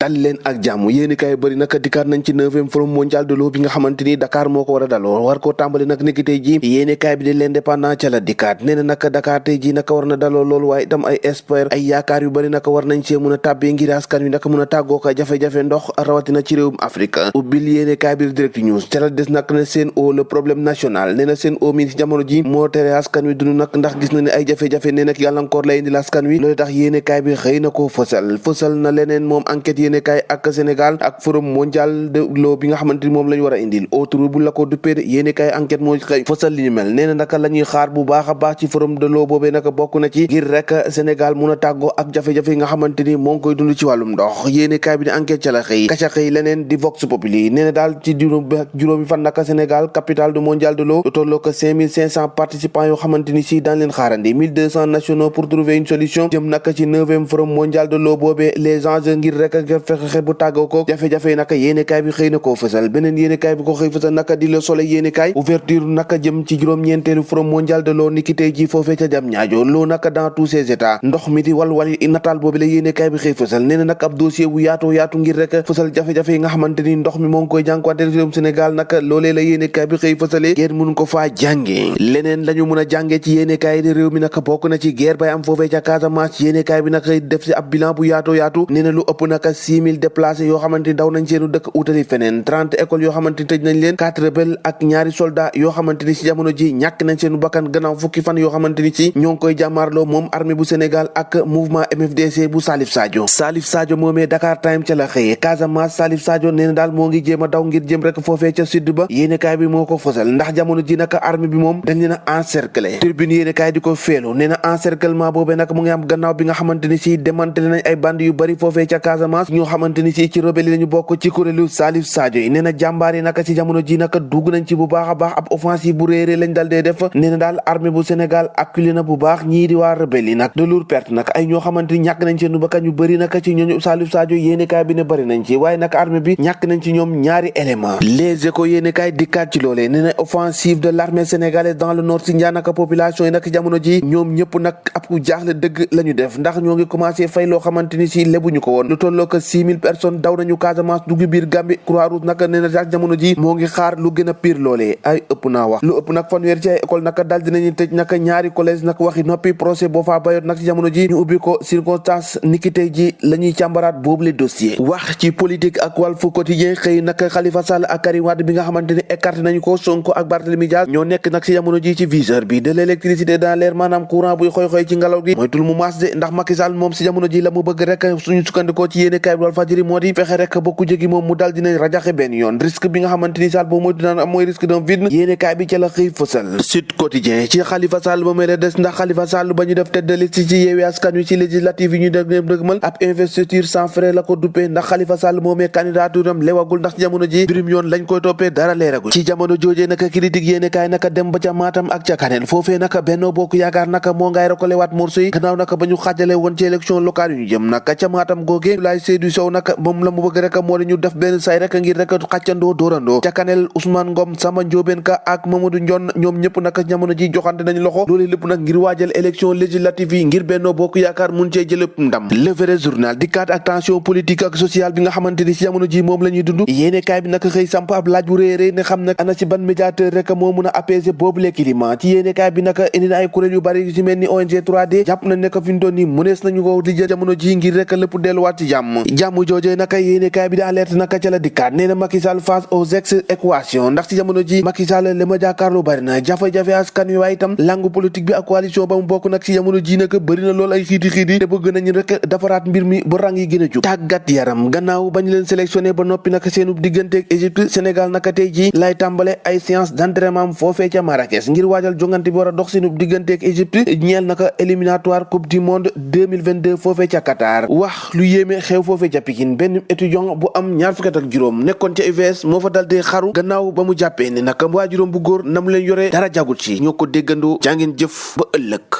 dal leen ak jàmm yéeni kaay bëri nag dikkaat nañ ci 9e forum mondial de l'eau bi nga xamante ni Dakar moo ko war a daloo war koo tàmbali nag niki tey ji yéeni kaay bi di l'Indépendant ca la dikkaat nee na nag Dakar tey ji naka war na daloo loolu waaye itam ay espoir ay yaakaar yu bëri naka war nañ cee mun a tàbbee ngir askan wi naka mun a tàggoo ko jafe-jafe ndox rawatina ci réewum Afrique ubbil yéeni kaay bi Direct News ca la des nag ne Sen'Eau le problème national nee na Sen'Eau mi ci jamono ji moo tere askan wi dund nag ndax gis na ne ay jafe-jafe nee nag gàllankoor lay indil askan wi loolu tax yéeni kaay bi xëy na koo fësal na leneen moom enquête yéeni kaay ak Sénégal ak forum mondial de l'eau bi nga xamante ni moom la ñu war a indil autour bu la ko duppee de yéeni kaay enquête moo xëy fësal li ñu mel nee na naka la ñuy xaar bu baax a baax ci forum de l'eau boobee naka bokk na ci ngir rek Sénégal mun a tàggoo ak jafe-jafe yi nga xamante ni moo ngi koy dund ci wàllum ndox yéeni kaay bi di enquête ca la xëy kaca xëy leneen di Vox Populi nee na daal ci juróomi fan naka Sénégal capitale du mondial de l'eau lu tolloo ko 5500 participants yoo xamante ni si daan leen xaarandi 1200 nationaux pour trouver une solution jëm naka ci 9e forum mondial de l'eau boobee les enjeux ngir rek fexe bu tàggoo ko jafe-jafe naka yéenekaay bi xëy na koo fësal beneen yéenekaay bi ko xëy fësal naka di Le Soleil yéenekaay ouverture naka jëm ci juróom-ñeenteelu forum mondial de l'eau niki tey ji foofee ca jam ñaajo l'eau naka dans tous ses états ndox mi di walwal nataal boobu la yéenekaay bi xëy fësal nee na nag ab dossier bu yaatu ngir rek fësal jafe-jafe yi nga xamante ni ndox mi moo ngi koy jànkuwante réewum Sénégal naka loolee la yéenekaay bi xëy fësalee kenn mënu ko faa jàngee leneen lañu mën a jàngee ci yéenekaay di réew mi naka bokk na ci guerre bay am foofee ca Casamance yéenekaay bi nag xëy def si ab bilan bu yaatu nee na lu ëpp naka 6000 déplacés yoo xamante ni daw nañ seenu dëkk utali feneen 30 écoles yoo xamante ni tëj nañ leen 4 rebelles ak ñaari soldats yoo xamante ni si jamono ji ñàkk nañ seenu bakkan gannaaw fukki fan yoo xamante ni si ñoo ngi koy jàmmaarloo moom armée bu Sénégal ak mouvement MFDC bu Salif Sadio moomee Dakar Time ca la xëyee Casamance Salif Sadio nee na daal moo ngi jéem a daw ngir jëm rek foofee ca sud ba yéenekaay bi moo ko fësal ndax jamono ji naka armée bi moom dañ leen a encercler tribune yéenekaay di ko feelu nee na encerclement boobee nag mu ngi am gannaaw bi nga xamante ni si démantelé nañ ay bande yu bari foofee ca Casamance ñoo xamante ni si ci rebelle yi lañu bokk ci kuréelu Salif Sadio yi nee na jàmbaar yi naka ci jamono ji naka dugg nañ ci bu baax a baax ab offensive bu réerée lañ dal dee def nee na daal armée bu Sénégal acculé na bu baax ñii di waa rebelle yi nag de lourd perte nag ay ñoo xamante ni ñàkk nañ seen bakkan yu bëri naka ci ñooñu Salif Sadio yéenekaay bi ne bëri nañ ci waaye nag armée bi ñàkk nañ ci ñoom ñaari élément Les Échos yéenekaay dikkaat ci loolee nee na offensive de l'armée sénégalaise dans le nord Sindian naka population yi nag jamono ji ñoom ñëpp nag ab ku jaaxle dëgg la ñu def ndax ñoo ngi commencé fay loo xamante ni si lebuñu ko woon lu tolloo ko 6000 personnes daw nañu Casamance dugg biir Gambie Croix-Rouge naka nee na daal jamono ji moo ngi xaar lu gën a pire loolee ay ëpp naa wax lu ëpp nag fanweer ci ay école naka daal dinañu tëj naka ñaari collège nag waxi noppi procès boo faa bayoot nag ci jamono ji ñu ubbi ko circonstance niki tey ji la ñuy càmbaraat boobu le dossier wax ci politique ak Walf Quotidien xëy naka Khalifa Sall ak Karim Wade bi nga xamante ni écarté nañu ko Sonko ak Barthélémy Dias ñoo nekk nag ci jamono ji ci viseur bi de l'électricité dans l'air maanaam courant buy xoy-xoy ci ngelaw gi moytul mu maas de ndax Macky Sall moom ci jamono ji la mu bëgg rek suñu sukkandikoo ci yéene kaay bi Walfadjri moo di fexe rek bokku jëgi moom mu dal dinañ rajaxe benn yoon risque bi nga xamante ni Sall boo moytu naan am mooy risque d'un vide yéene kaay bi ca la xëy fësal Sud Quotidien ci Khalifa Sall ba may la des ndax Khalifa Sall ba ñu def tête de liste ci Yewwi Askan Wi ci législative yi ñu dëgmal ab investiture sans frais la ko duppee ndax Khalifa Sall moomee candidature am lewagul ndax ci jamono ji birim yoon lañ koy toppee dara leeragul ci jamono joojee naka critique yéene kaay naka dem ba ca Matam ak ca Kanel foofee naka Benno Bokk Yaakaar naka moo ngay rekole waat morceau yi gannaaw naka ba ñu xaajale woon ci élection locale yu ñu jëm naka ca Matam googee Abdoulaye Seydou Sow naka moom la mu bëgg rek moo di ñu def benn say rek ngir rek xàccandoo dóorandoo ca Kanel Ousmane Ngom Samba Ndiobène Ka ak Mamadou Ndione ñoom ñëpp naka jamono ji joxante nañ loxo loolu lépp nag ngir waajal élection législative yi ngir Benno Bokk Yaakaar mun cee jëlëp ndam Le Vrai Journal dikkaat ak tension politique ak sociale bi nga xamante ni ci jamono ji moom la ñuy dund yéene kaay bi naka xëy samp ab laaj bu réeré ne xam nag ana ci ban médiateur rek moo mun a apaiser boobu le climat ci yéene kaay bi naka indi na ay kuréel yu bari yu ci mel ni ONG 3D jàpp na nekk fi ñu doon ni mënees nañu ko di jël jamono ji ngir rek lépp delluwaat ci jàmm joojee naka yéene kaay bi di alerte naka ca la dikkaat nee na Macky Sall face aux ex-équations ndax ci jamono ji Macky Sall li ma jàkkaarloo bari na jafe-jafe askan wi waaye itam langue politique bi ak coalition ba mu bokk nag ci jamono ji naka bëri na lool ay xiiti te bëgg nañu rek defaraat mbir mi ba rang yi gën a jub tàggat yaram gannaaw bañ leen sélectionné ba noppi naka seenu digganteeg Égypte Sénégal naka tey ji lay tàmbale ay séance d'entraînement foofee ca Marrakech ngir waajal jongante bi war a dox seenu digganteeg Égypte ñeel naka éliminatoire coupe du monde 2022 foofee ca Qatar wax lu yéeme xew foofee ca Pikine benn étudiant bu am ñaar fukki at ak juróom nekkoon ca UVS moo fa dal di xaru gannaaw ba mu jàppee ne naka waa juróom bu góor nam leen yore dara jagut ci ñoo ko déggandoo jàngeen jëf ba ëllëg